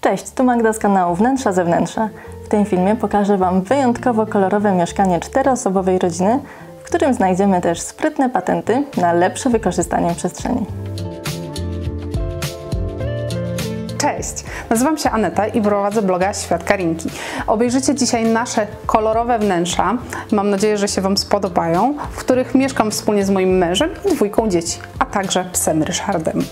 Cześć, tu Magda z kanału Wnętrza Zewnętrza. W tym filmie pokażę Wam wyjątkowo kolorowe mieszkanie 4-osobowej rodziny, w którym znajdziemy też sprytne patenty na lepsze wykorzystanie przestrzeni. Cześć, nazywam się Aneta i prowadzę bloga Świat Karinki. Obejrzycie dzisiaj nasze kolorowe wnętrza, mam nadzieję, że się Wam spodobają, w których mieszkam wspólnie z moim mężem i 2 dzieci, a także psem Ryszardem.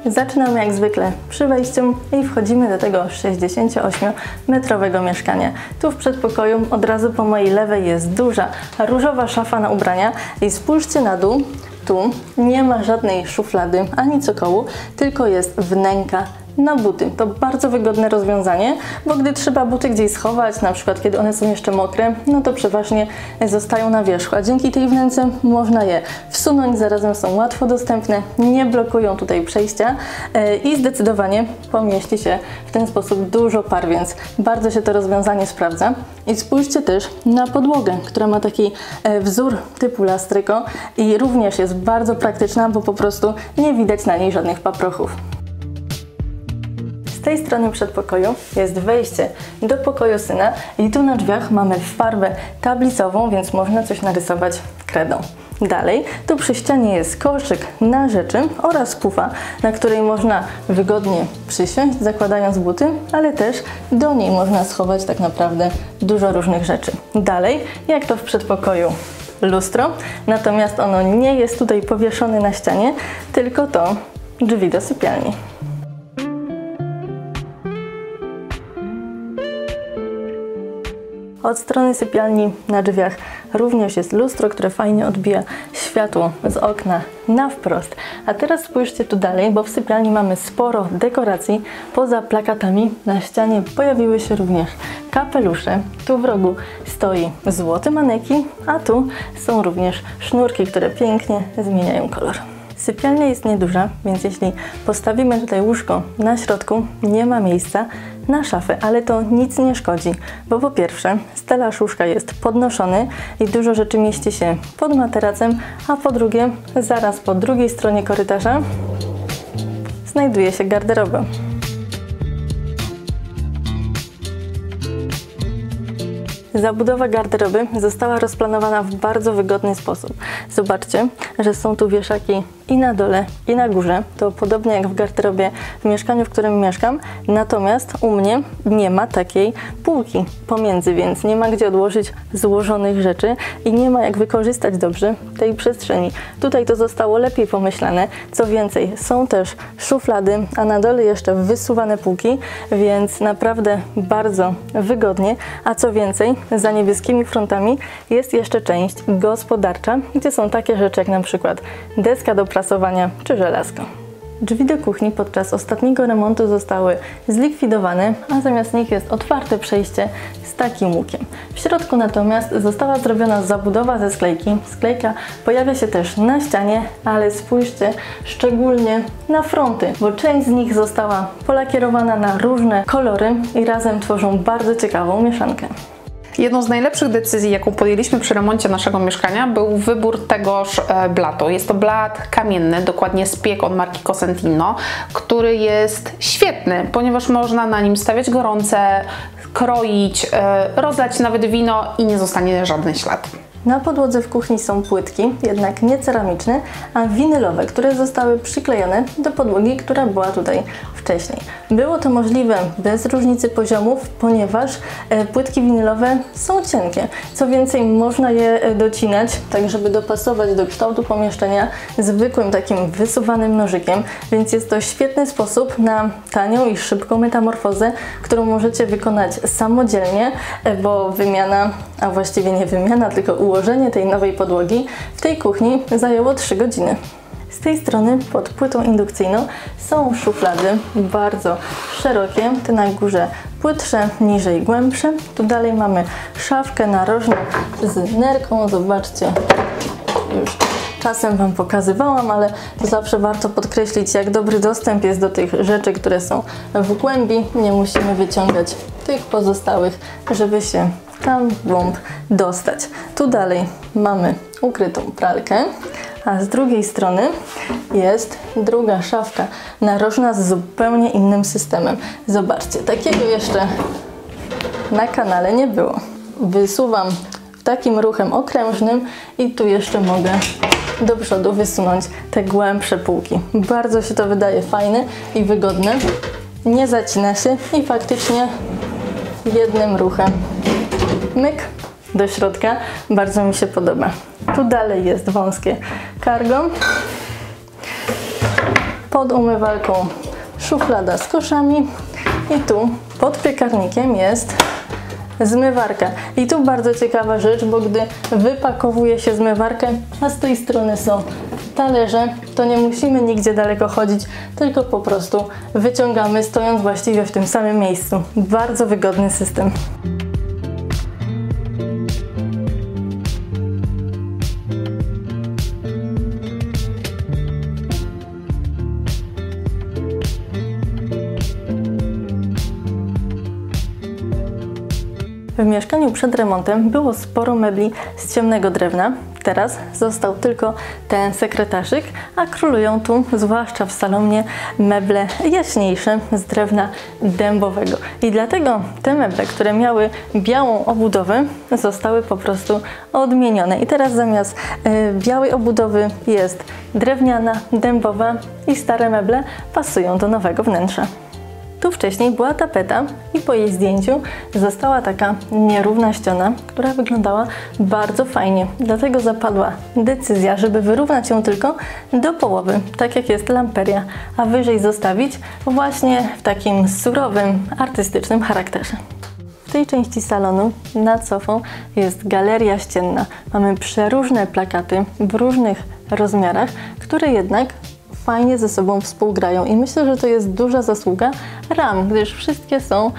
Zaczynamy jak zwykle przy wejściu i wchodzimy do tego 68-metrowego mieszkania. Tu w przedpokoju od razu po mojej lewej jest duża różowa szafa na ubrania i spójrzcie na dół. Tu nie ma żadnej szuflady ani cokołu, tylko jest wnęka na buty. To bardzo wygodne rozwiązanie, bo gdy trzeba buty gdzieś schować, na przykład kiedy one są jeszcze mokre, no to przeważnie zostają na wierzchu, a dzięki tej wnęce można je wsunąć, zarazem są łatwo dostępne, nie blokują tutaj przejścia i zdecydowanie pomieści się w ten sposób dużo par, więc bardzo się to rozwiązanie sprawdza. I spójrzcie też na podłogę, która ma taki wzór typu lastryko i również jest bardzo praktyczna, bo po prostu nie widać na niej żadnych paprochów. Z tej strony przedpokoju jest wejście do pokoju syna i tu na drzwiach mamy farbę tablicową, więc można coś narysować kredą. Dalej, tu przy ścianie jest koszyk na rzeczy oraz pufa, na której można wygodnie przysiąść, zakładając buty, ale też do niej można schować tak naprawdę dużo różnych rzeczy. Dalej, jak to w przedpokoju, lustro, natomiast ono nie jest tutaj powieszone na ścianie, tylko to drzwi do sypialni. Od strony sypialni na drzwiach również jest lustro, które fajnie odbija światło z okna na wprost. A teraz spójrzcie tu dalej, bo w sypialni mamy sporo dekoracji. Poza plakatami na ścianie pojawiły się również kapelusze. Tu w rogu stoi złoty manekin, a tu są również sznurki, które pięknie zmieniają kolor. Sypialnia jest nieduża, więc jeśli postawimy tutaj łóżko na środku, nie ma miejsca na szafę, ale to nic nie szkodzi, bo po pierwsze stelaż łóżka jest podnoszony i dużo rzeczy mieści się pod materacem, a po drugie zaraz po drugiej stronie korytarza znajduje się garderoba. Zabudowa garderoby została rozplanowana w bardzo wygodny sposób. Zobaczcie, że są tu wieszaki i na dole, i na górze. To podobnie jak w garderobie w mieszkaniu, w którym mieszkam. Natomiast u mnie nie ma takiej półki pomiędzy, więc nie ma gdzie odłożyć złożonych rzeczy i nie ma jak wykorzystać dobrze tej przestrzeni. Tutaj to zostało lepiej pomyślane. Co więcej, są też szuflady, a na dole jeszcze wysuwane półki, więc naprawdę bardzo wygodnie. A co więcej, za niebieskimi frontami jest jeszcze część gospodarcza, gdzie są takie rzeczy jak na przykład deska do prasowania czy żelazko. Drzwi do kuchni podczas ostatniego remontu zostały zlikwidowane, a zamiast nich jest otwarte przejście z takim łukiem. W środku natomiast została zrobiona zabudowa ze sklejki. Sklejka pojawia się też na ścianie, ale spójrzcie szczególnie na fronty, bo część z nich została polakierowana na różne kolory i razem tworzą bardzo ciekawą mieszankę. Jedną z najlepszych decyzji, jaką podjęliśmy przy remoncie naszego mieszkania, był wybór tegoż blatu. Jest to blat kamienny, dokładnie Spiek od marki Cosentino, który jest świetny, ponieważ można na nim stawiać gorące, kroić, rozlać nawet wino i nie zostanie żaden ślad. Na podłodze w kuchni są płytki, jednak nie ceramiczne, a winylowe, które zostały przyklejone do podłogi, która była tutaj wcześniej. Było to możliwe bez różnicy poziomów, ponieważ płytki winylowe są cienkie. Co więcej, można je docinać, tak żeby dopasować do kształtu pomieszczenia zwykłym takim wysuwanym nożykiem, więc jest to świetny sposób na tanią i szybką metamorfozę, którą możecie wykonać samodzielnie, bo wymiana, a właściwie nie wymiana, tylko ułożenie tej nowej podłogi w tej kuchni zajęło 3 godziny. Z tej strony pod płytą indukcyjną są szuflady bardzo szerokie, te na górze płytsze, niżej głębsze. Tu dalej mamy szafkę narożną z nerką, zobaczcie, już czasem Wam pokazywałam, ale zawsze warto podkreślić, jak dobry dostęp jest do tych rzeczy, które są w głębi. Nie musimy wyciągać tych pozostałych, żeby się tam w głąb dostać. Tu dalej mamy ukrytą pralkę, A z drugiej strony jest druga szafka narożna z zupełnie innym systemem. Zobaczcie, takiego jeszcze na kanale nie było. Wysuwam takim ruchem okrężnym i tu jeszcze mogę do przodu wysunąć te głębsze półki. Bardzo się to wydaje fajne i wygodne. Nie zacina się i faktycznie jednym ruchem myk do środka. Bardzo mi się podoba. Tu dalej jest wąskie cargo. Pod umywalką szuflada z koszami i tu pod piekarnikiem jest zmywarka. I tu bardzo ciekawa rzecz, bo gdy wypakowuje się zmywarkę, a z tej strony są talerze, to nie musimy nigdzie daleko chodzić, tylko po prostu wyciągamy, stojąc właściwie w tym samym miejscu. Bardzo wygodny system. W mieszkaniu przed remontem było sporo mebli z ciemnego drewna. Teraz został tylko ten sekretarzyk, a królują tu, zwłaszcza w salonie, meble jaśniejsze z drewna dębowego. I dlatego te meble, które miały białą obudowę, zostały po prostu odmienione. I teraz zamiast białej obudowy jest drewniana, dębowa i stare meble pasują do nowego wnętrza. Tu wcześniej była tapeta i po jej zdjęciu została taka nierówna ściana, która wyglądała bardzo fajnie. Dlatego zapadła decyzja, żeby wyrównać ją tylko do połowy, tak jak jest lamperia, a wyżej zostawić właśnie w takim surowym, artystycznym charakterze. W tej części salonu nad sofą jest galeria ścienna. Mamy przeróżne plakaty w różnych rozmiarach, które jednak fajnie ze sobą współgrają i myślę, że to jest duża zasługa ram, gdyż wszystkie są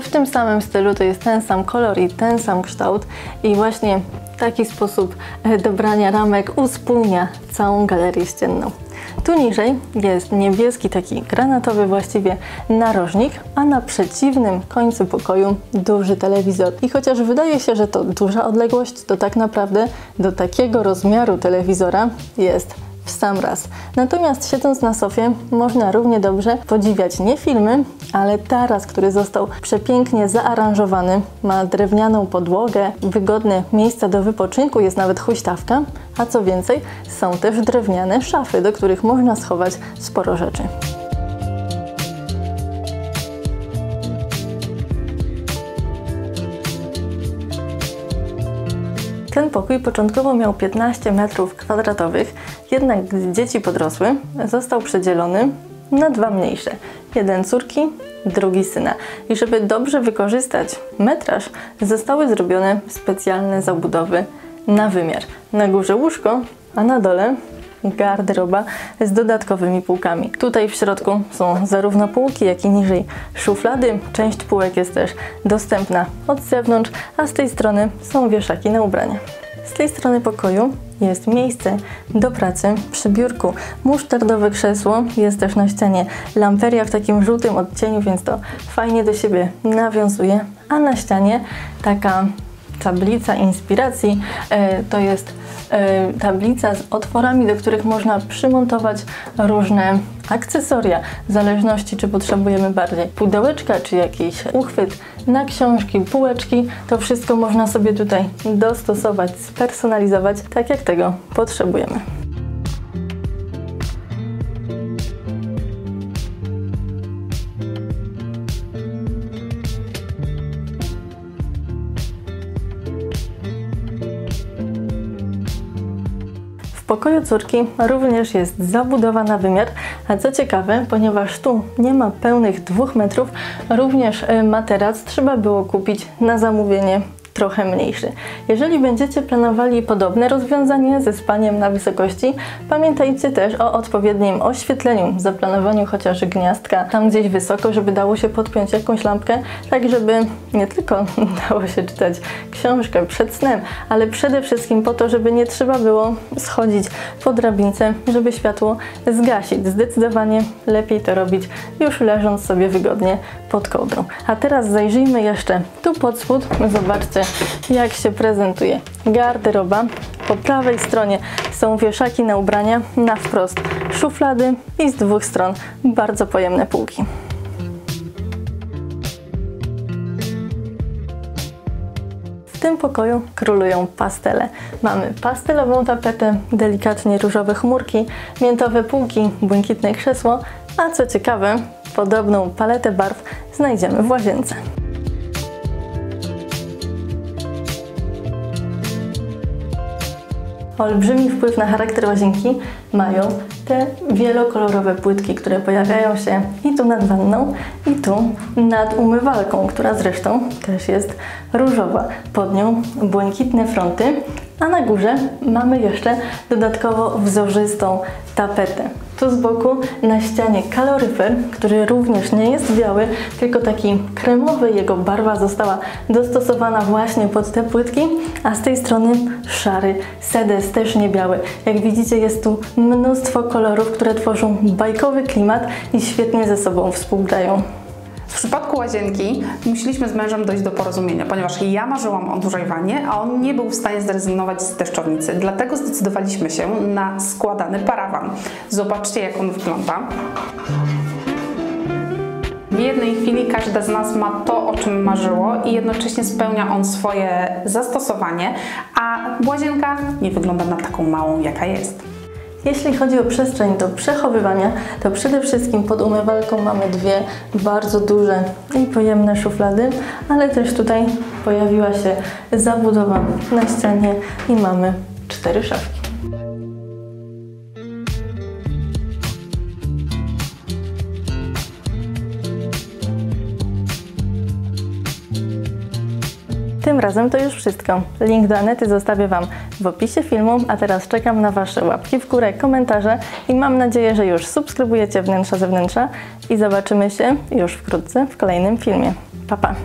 w tym samym stylu, to jest ten sam kolor i ten sam kształt i właśnie taki sposób dobrania ramek uspójnia całą galerię ścienną. Tu niżej jest niebieski, taki granatowy właściwie narożnik, a na przeciwnym końcu pokoju duży telewizor. I chociaż wydaje się, że to duża odległość, to tak naprawdę do takiego rozmiaru telewizora jest w sam raz. Natomiast siedząc na sofie można równie dobrze podziwiać nie filmy, ale taras, który został przepięknie zaaranżowany, ma drewnianą podłogę, wygodne miejsca do wypoczynku, jest nawet huśtawka, a co więcej są też drewniane szafy, do których można schować sporo rzeczy. Ten pokój początkowo miał 15 m², jednak gdy dzieci podrosły, został przedzielony na dwa mniejsze. Jeden córki, drugi syna. I żeby dobrze wykorzystać metraż, zostały zrobione specjalne zabudowy na wymiar. Na górze łóżko, a na dole garderoba z dodatkowymi półkami. Tutaj w środku są zarówno półki, jak i niżej szuflady. Część półek jest też dostępna od zewnątrz, a z tej strony są wieszaki na ubrania. Z tej strony pokoju jest miejsce do pracy przy biurku. Musztardowe krzesło, jest też na ścianie lamperia w takim żółtym odcieniu, więc to fajnie do siebie nawiązuje. A na ścianie taka tablica inspiracji, to jest tablica z otworami, do których można przymontować różne akcesoria, w zależności czy potrzebujemy bardziej pudełeczka, czy jakiś uchwyt na książki, półeczki, to wszystko można sobie tutaj dostosować, spersonalizować, tak jak tego potrzebujemy. W pokoju córki również jest zabudowa na wymiar, a co ciekawe, ponieważ tu nie ma pełnych 2 metrów, również materac trzeba było kupić na zamówienie trochę mniejszy. Jeżeli będziecie planowali podobne rozwiązanie ze spaniem na wysokości, pamiętajcie też o odpowiednim oświetleniu, zaplanowaniu chociaż gniazdka tam gdzieś wysoko, żeby dało się podpiąć jakąś lampkę, tak żeby nie tylko dało się czytać książkę przed snem, ale przede wszystkim po to, żeby nie trzeba było schodzić po drabince, żeby światło zgasić. Zdecydowanie lepiej to robić już leżąc sobie wygodnie pod kołdrą. A teraz zajrzyjmy jeszcze tu pod spód, zobaczcie jak się prezentuje garderoba, Po prawej stronie są wieszaki na ubrania, na wprost szuflady i z dwóch stron bardzo pojemne półki. W tym pokoju królują pastele. Mamy pastelową tapetę, delikatnie różowe chmurki, miętowe półki, błękitne krzesło, a co ciekawe, podobną paletę barw znajdziemy w łazience. Olbrzymi wpływ na charakter łazienki mają te wielokolorowe płytki, które pojawiają się i tu nad wanną, i tu nad umywalką, która zresztą też jest różowa. Pod nią błękitne fronty, a na górze mamy jeszcze dodatkowo wzorzystą tapetę. Tu z boku na ścianie kaloryfer, który również nie jest biały, tylko taki kremowy. Jego barwa została dostosowana właśnie pod te płytki, a z tej strony szary sedes, też nie biały. Jak widzicie, jest tu mnóstwo kolorów, które tworzą bajkowy klimat i świetnie ze sobą współgrają. W przypadku łazienki musieliśmy z mężem dojść do porozumienia, ponieważ ja marzyłam o dużej wanie, a on nie był w stanie zrezygnować z deszczownicy. Dlatego zdecydowaliśmy się na składany parawan. Zobaczcie, jak on wygląda. W jednej chwili każda z nas ma to, o czym marzyło i jednocześnie spełnia on swoje zastosowanie, a łazienka nie wygląda na taką małą, jaka jest. Jeśli chodzi o przestrzeń do przechowywania, to przede wszystkim pod umywalką mamy dwie bardzo duże i pojemne szuflady, ale też tutaj pojawiła się zabudowa na ścianie i mamy 4 szafki. Tym razem to już wszystko. Link do Anety zostawię Wam w opisie filmu, a teraz czekam na Wasze łapki w górę, komentarze i mam nadzieję, że już subskrybujecie Wnętrza Zewnętrza i zobaczymy się już wkrótce w kolejnym filmie. Pa, pa!